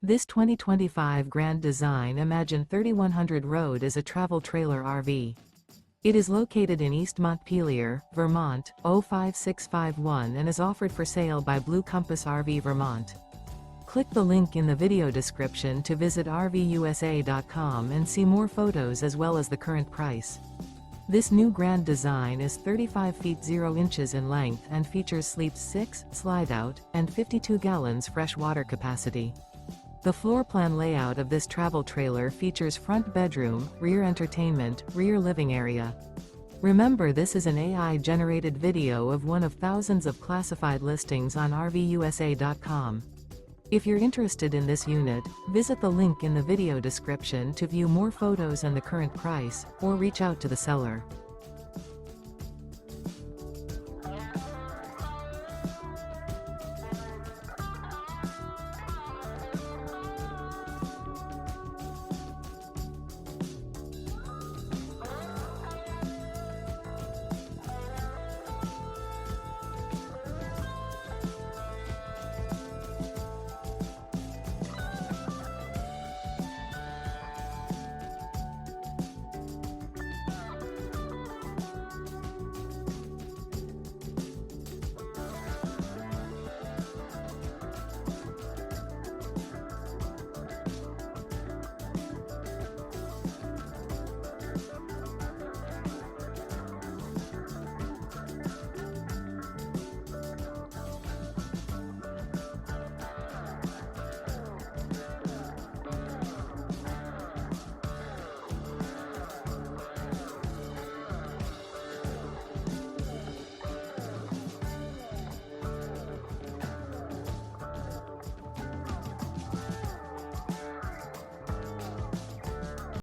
This 2025 Grand Design Imagine 3100 Road is a travel trailer RV. It is located in East Montpelier, Vermont, 05651 and is offered for sale by Blue Compass RV Vermont. Click the link in the video description to visit RVUSA.com and see more photos as well as the current price. This new Grand Design is 35 feet 0 inches in length and features sleeps 6, Slideout, and 52 gallons fresh water capacity. The floor plan layout of this travel trailer features front bedroom, rear entertainment, rear living area. Remember, this is an AI-generated video of one of thousands of classified listings on RVUSA.com. If you're interested in this unit, visit the link in the video description to view more photos and the current price, or reach out to the seller.